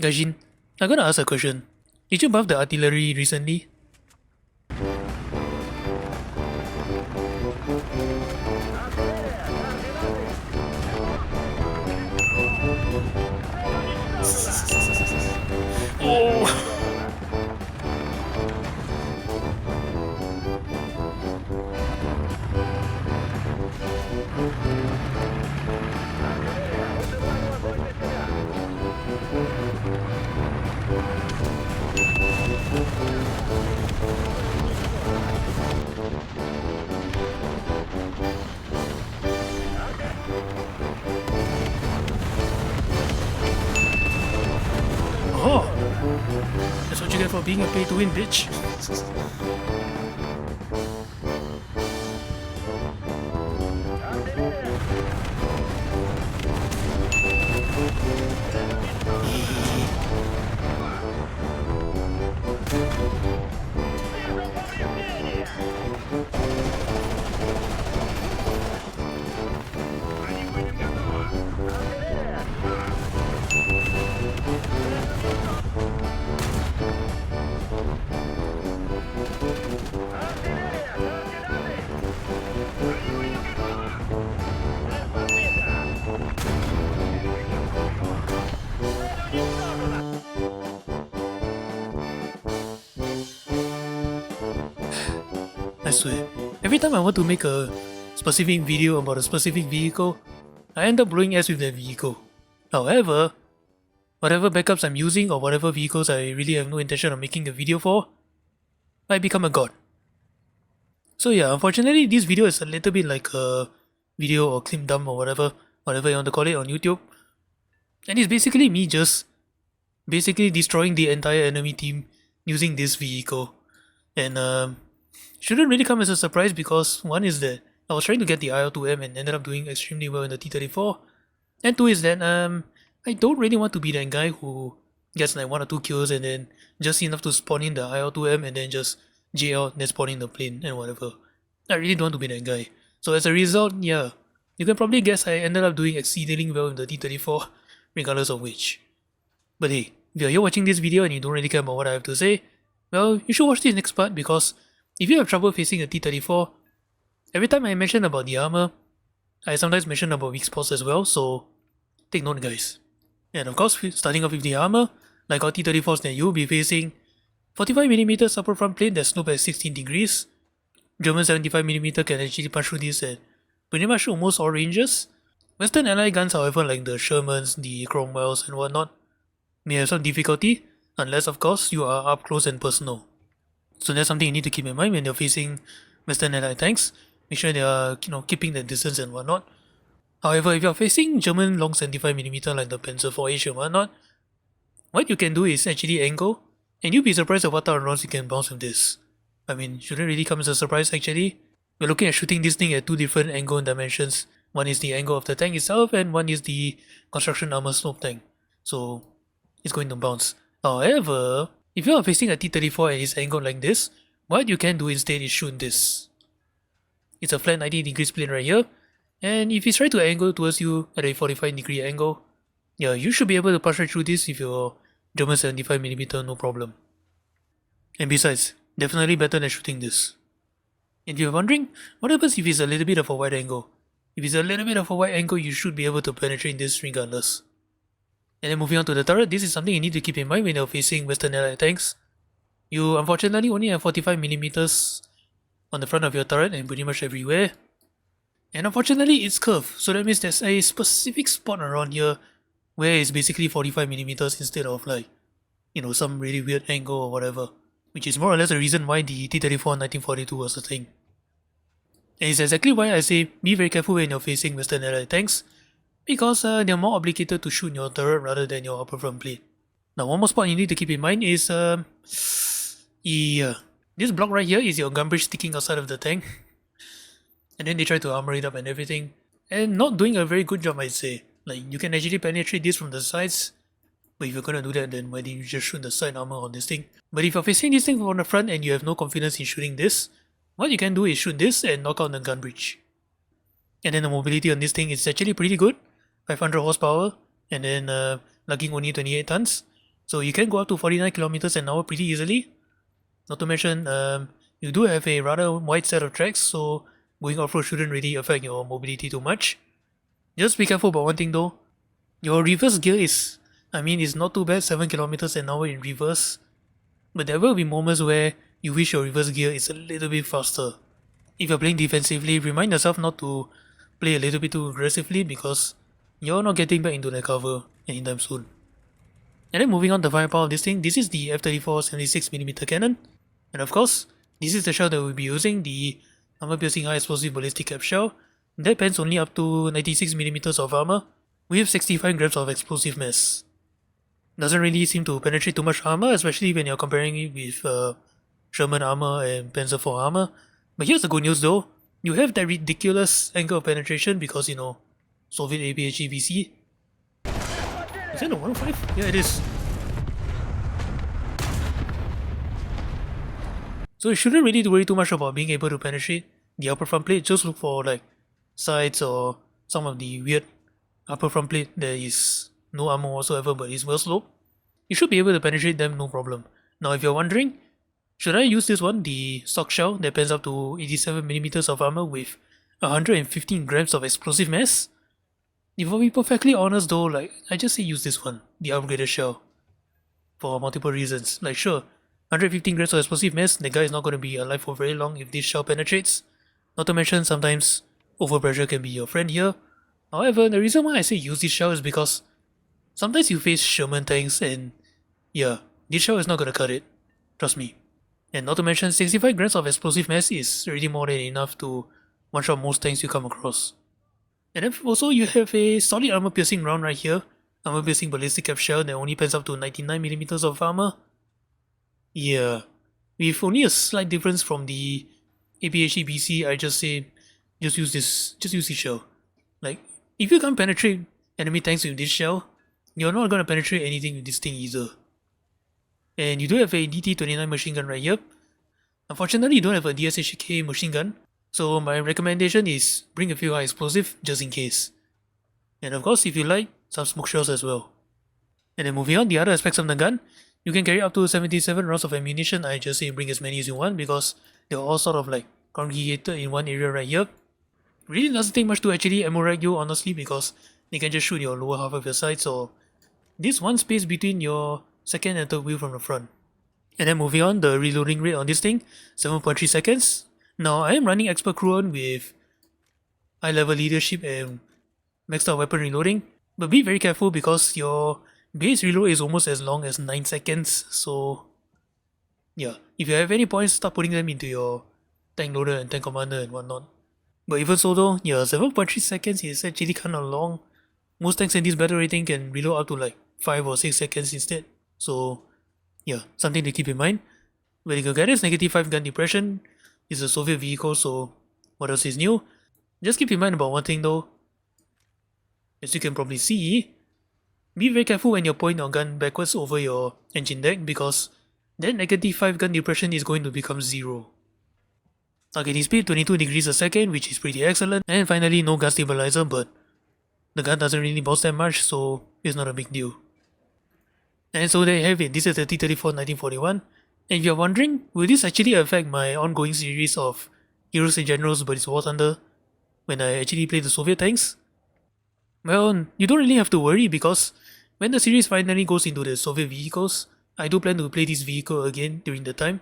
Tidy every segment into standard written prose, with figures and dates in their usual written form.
Gajin, I'm gonna ask a question. Did you buff the artillery recently? Oh! Oh! That's what you get for being a pay-to-win bitch. I swear, every time I want to make a specific video about a specific vehicle, I end up blowing ass with that vehicle. However, whatever backups I'm using or whatever vehicles I really have no intention of making a video for, I become a god. So yeah, unfortunately this video is a little bit like a video or clip dump or whatever you want to call it on YouTube. And it's basically me just basically destroying the entire enemy team using this vehicle. And shouldn't really come as a surprise because one is that I was trying to get the IL-2M and ended up doing extremely well in the T-34. And two is that I don't really want to be that guy who gets like 1 or 2 kills and then just enough to spawn in the IL-2M and then just JL then spawn in the plane and whatever. I really don't want to be that guy. So as a result, yeah, you can probably guess I ended up doing exceedingly well in the T-34 regardless of which. But hey, if you're here watching this video and you don't really care about what I have to say, well, you should watch this next part because if you have trouble facing a T-34, every time I mention about the armor, I sometimes mention about weak spots as well, so take note guys. And of course, starting off with the armor, like our T-34s that you'll be facing, 45mm upper front plate that's sloped at 16 degrees, German 75mm can actually punch through this at pretty much almost all ranges. Western ally guns however like the Shermans, the Cromwells and whatnot may have some difficulty, unless of course you are up close and personal. So that's something you need to keep in mind when you're facing Western Allied tanks. Make sure they are, keeping the distance and whatnot. However, if you're facing German long 75mm like the Panzer 4H and whatnot, what you can do is actually angle, and you'll be surprised at what type of rounds you can bounce with this. I mean, shouldn't really come as a surprise actually. We're looking at shooting this thing at 2 different angle and dimensions. One is the angle of the tank itself, and one is the construction armor slope tank. So, it's going to bounce. However, if you are facing a T-34 and it's angled like this, what you can do instead is shoot this. It's a flat 90 degrees plane right here, and if it's trying to angle towards you at a 45 degree angle, yeah, you should be able to pass right through this with your German 75mm no problem. And besides, definitely better than shooting this. And if you're wondering, what happens if it's a little bit of a wide angle? If it's a little bit of a wide angle, you should be able to penetrate this regardless. And then moving on to the turret, this is something you need to keep in mind when you're facing Western Allied tanks. You unfortunately only have 45mm on the front of your turret and pretty much everywhere. And unfortunately it's curved, so that means there's a specific spot around here where it's basically 45mm instead of like, some really weird angle or whatever. Which is more or less the reason why the T-34 1942 was a thing. And it's exactly why I say be very careful when you're facing Western Allied tanks, because they're more obligated to shoot your turret rather than your upper front plate. Now one more spot you need to keep in mind is this block right here is your gun bridge sticking outside of the tank. And then they try to armor it up and everything. And not doing a very good job, I'd say. Like, you can actually penetrate this from the sides, but if you're gonna do that, then why didn't you just shoot the side armor on this thing? But if you're facing this thing from the front and you have no confidence in shooting this, what you can do is shoot this and knock out the gun bridge. And then the mobility on this thing is actually pretty good. 500 horsepower, and then lugging only 28 tons. So you can go up to 49 kilometers an hour pretty easily. Not to mention, you do have a rather wide set of tracks, so going off-road shouldn't really affect your mobility too much. Just be careful about one thing though. Your reverse gear is not too bad, 7 kilometers an hour in reverse. But there will be moments where you wish your reverse gear is a little bit faster. If you're playing defensively, remind yourself not to play a little bit too aggressively because you're not getting back into the cover anytime soon. And then moving on to the firepower of this thing, this is the F-34 76mm cannon. And of course, this is the shell that we'll be using, the armor-piercing high-explosive ballistic cap shell. That pens only up to 96mm of armor, with 65 grams of explosive mass. Doesn't really seem to penetrate too much armor, especially when you're comparing it with Sherman armor and Panzer IV armor. But here's the good news though, you have that ridiculous angle of penetration because, you know, Soviet APHE VC. Is that a 105? Yeah, it is. So you shouldn't really worry too much about being able to penetrate the upper front plate. Just look for like sides or some of the weird upper front plate there is no armor whatsoever but is well sloped. You should be able to penetrate them no problem. Now if you're wondering, should I use this one, the stock shell that pens up to 87mm of armor with 115 grams of explosive mass? If I'll be perfectly honest though, like I just say use this one, the upgraded shell. For multiple reasons. Like sure, 115 grams of explosive mass, the guy is not going to be alive for very long if this shell penetrates. Not to mention sometimes overpressure can be your friend here. However, the reason why I say use this shell is because sometimes you face Sherman tanks and yeah, this shell is not going to cut it. Trust me. And not to mention 65 grams of explosive mass is already more than enough to one-shot most tanks you come across. And then also you have a solid armor-piercing round right here. Armor-piercing ballistic cap shell that only pens up to 99mm of armor. Yeah, with only a slight difference from the APHE BC, I just say just use this shell. Like, if you can't penetrate enemy tanks with this shell, you're not gonna penetrate anything with this thing either. And you do have a DT-29 machine gun right here. Unfortunately, you don't have a DSHK machine gun, so my recommendation is bring a few high explosive just in case. And of course, if you like, some smoke shells as well. And then moving on, the other aspects of the gun, you can carry up to 77 rounds of ammunition. I just say bring as many as you want because they're all sort of like congregated in one area right here. Really doesn't take much to actually ammo rack you honestly because they can just shoot your lower half of your sights or this one space between your second and third wheel from the front. And then moving on, the reloading rate on this thing, 7.3 seconds. Now I am running expert crew on with high level leadership and maxed out weapon reloading, but be very careful because your base reload is almost as long as 9 seconds, so yeah, if you have any points, start putting them into your tank loader and tank commander and whatnot. But even so though, yeah, 7.3 seconds is actually kinda long. Most tanks in this battle rating can reload up to like 5 or 6 seconds instead, so yeah, something to keep in mind. Vertical guidance, -5 gun depression is a Soviet vehicle, so what else is new? Just keep in mind about one thing though. As you can probably see, be very careful when you point your gun backwards over your engine deck because that -5 gun depression is going to become 0. Targeting speed 22 degrees a second, which is pretty excellent. And finally, no gun stabilizer, but the gun doesn't really bounce that much, so it's not a big deal. And so there you have it, this is the T-34 1941. And if you're wondering, will this actually affect my ongoing series of Heroes and Generals but it's War Thunder when I actually play the Soviet tanks? Well, you don't really have to worry because when the series finally goes into the Soviet vehicles, I do plan to play this vehicle again during the time.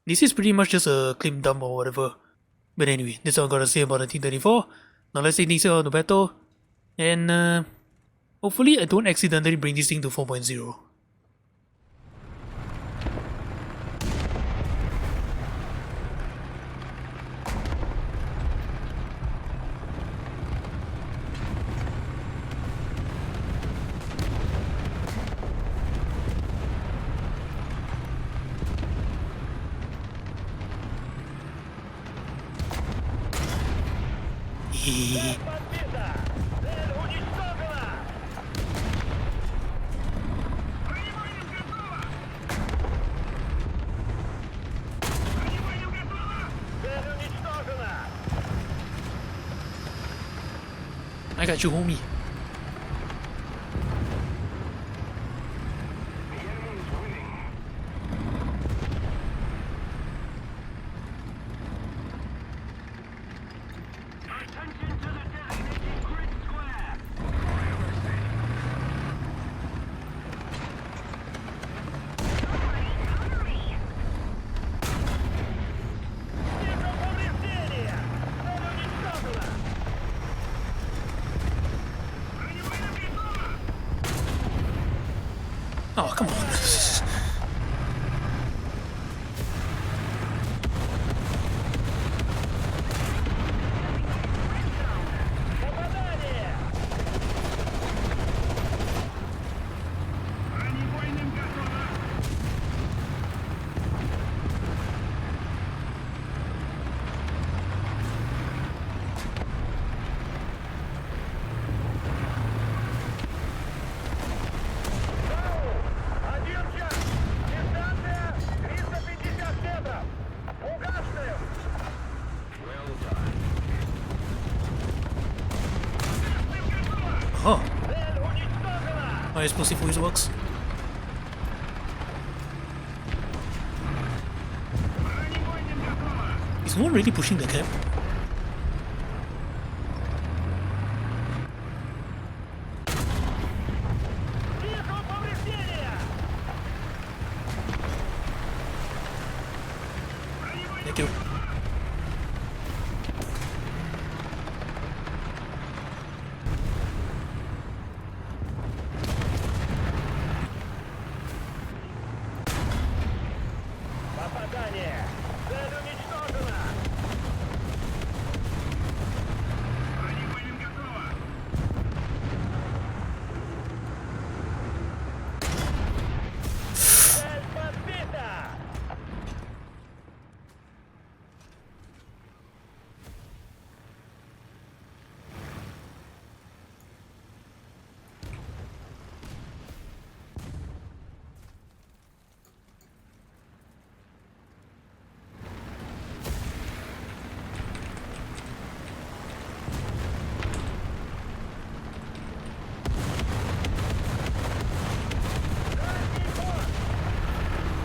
This is pretty much just a clip dump or whatever. But anyway, that's all I gotta say about the T-34. Now let's take things out to battle. And hopefully I don't accidentally bring this thing to 4.0. I got you, homie. Oh, come on. Oh, my explosive always works. Is no one really pushing the cab? Thank you.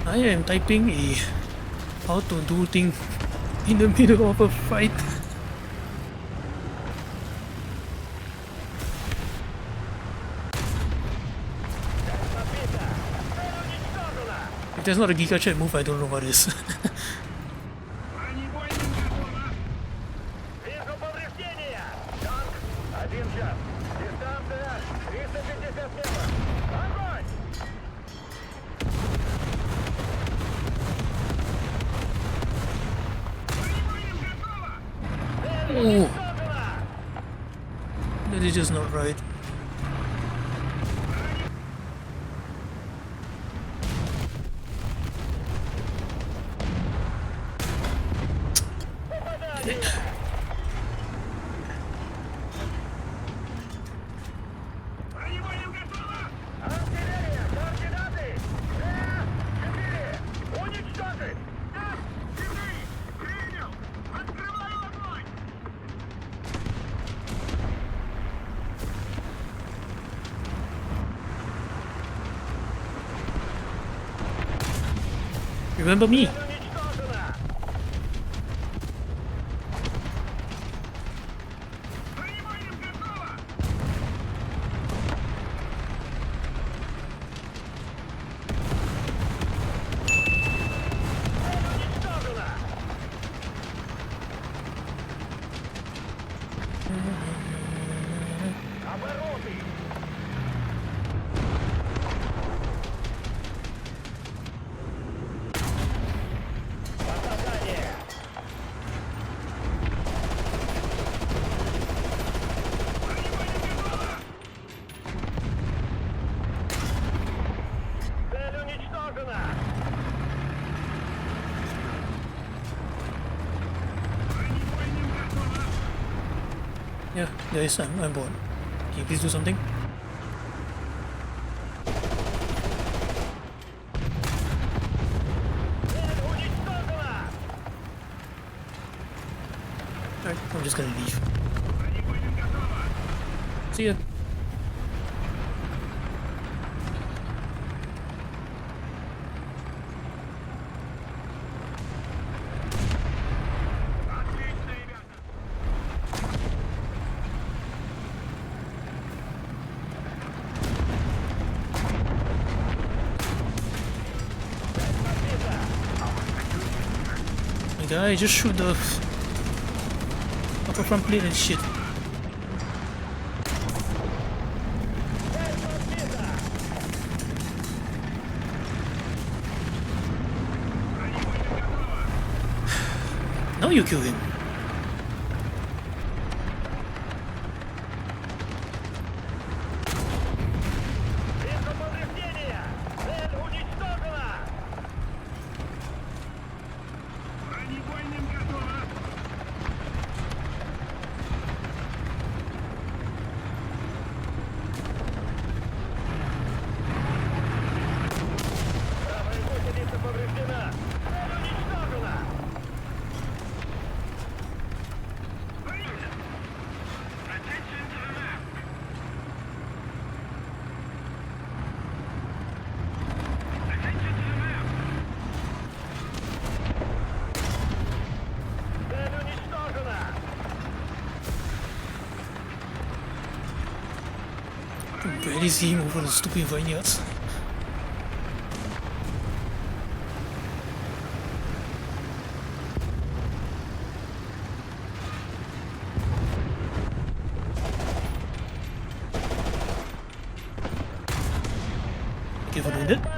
I am typing a how to do thing in the middle of a fight. If that's not a Giga Chat move, I don't know what is. Oh, that is just not right. Damn it. Remember me? Yeah, guys, I'm bored. Can you please do something? Alright, I'm just gonna leave. See ya. Guy, just shoot the upper front plate and shit. Now you kill him. I can barely see him over the stupid vineyards. Careful doing that.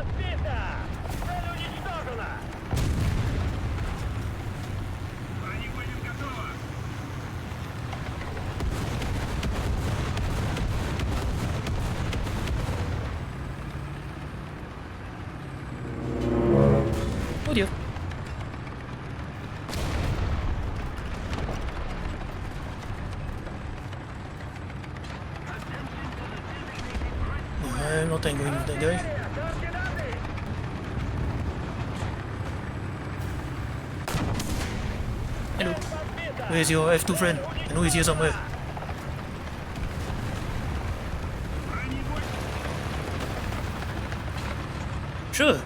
Oh dear. I'm not angry with that guy. Hello. Where's your F2 friend? I know he's here somewhere. Sure.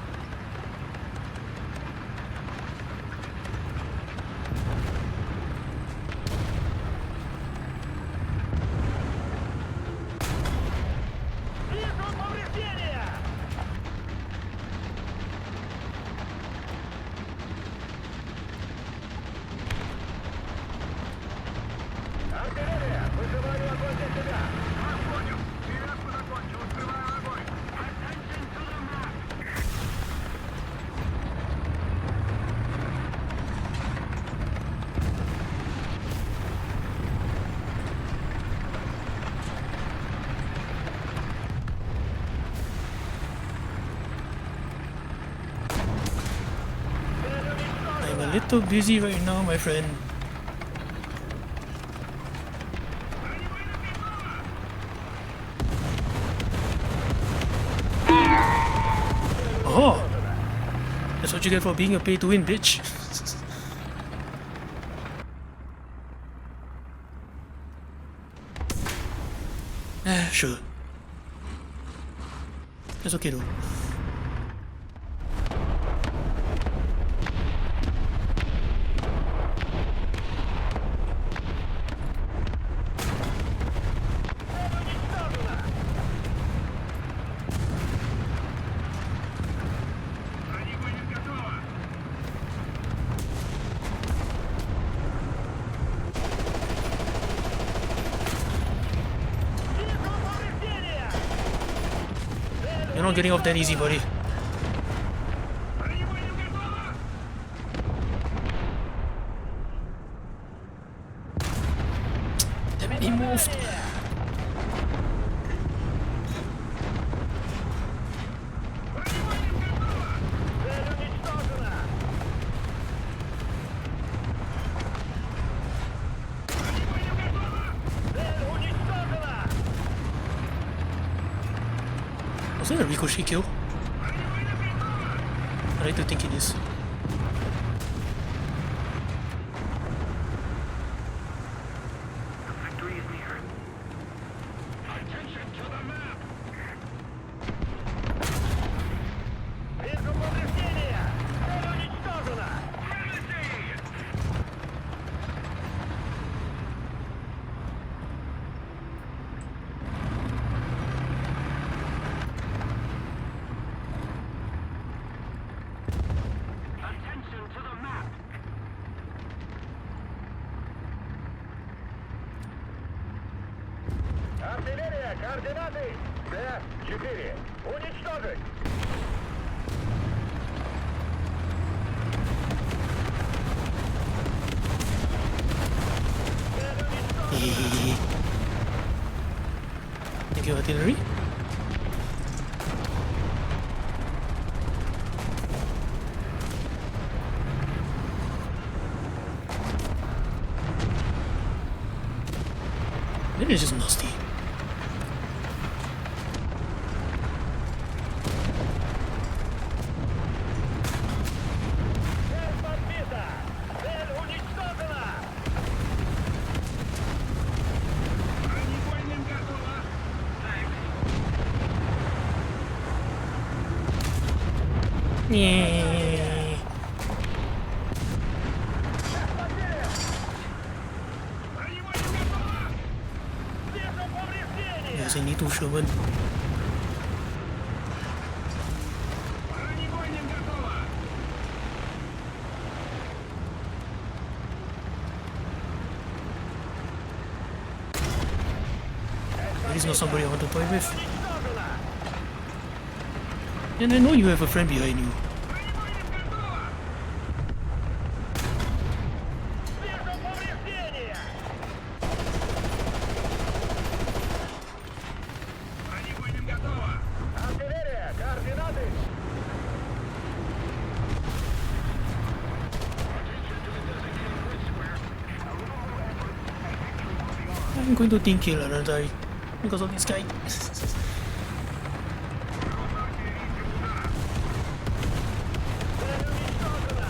I'm a little busy right now, my friend. Oh! That's what you get for being a pay-to-win bitch. Sure. That's okay though. You're not getting off that easy, buddy. Damn it, he moved. Was that a ricochet kill? I like to think it is. Victory is near. Attention to the map! Артиллерия, координаты Д-4. Уничтожить! artillery. It is just nasty. Цель подбита! Цель уничтожена! Бронебойным готово! Yeah. Бронебойным готово! Вижу повреждения! Yes, I need to show one. Бронебойным готово! There is not somebody I want to play with. Уничтожена! And I know you have a friend behind you. Бронебойным готово! Вижу повреждения! Бронебойным готово! Артиллерия! Координаты! I'm going to think kill another die because of this guy. Цель уничтожена!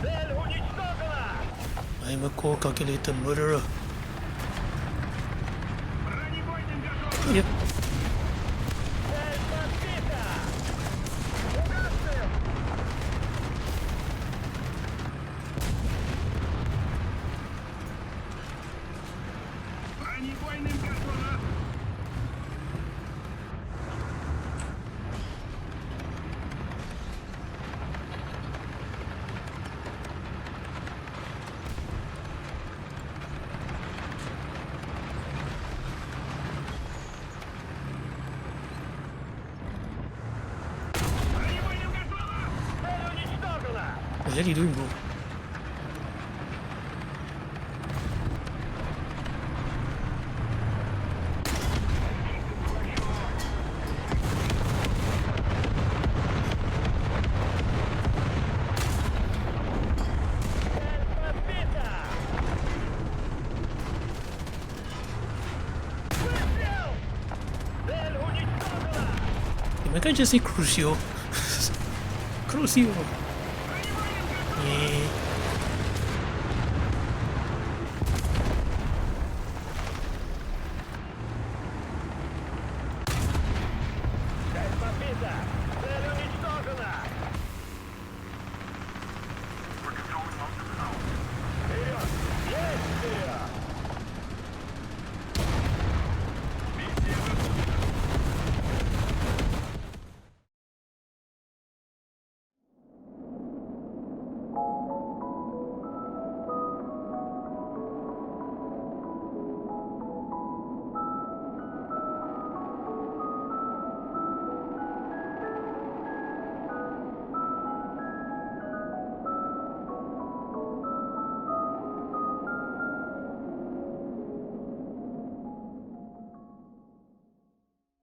Цель уничтожена! I'm a cold calculated murderer. Бронебойным готово! Yep. Цель подбита! Угасил! Бронебойным готово! Бронебойным готово! Цель уничтожена! What the hell are you doing, bro? Цель подбита! Выстрел! Цель уничтожена! Did my guy just say Crucio? Crucio. Бронебойным готово! Yeah.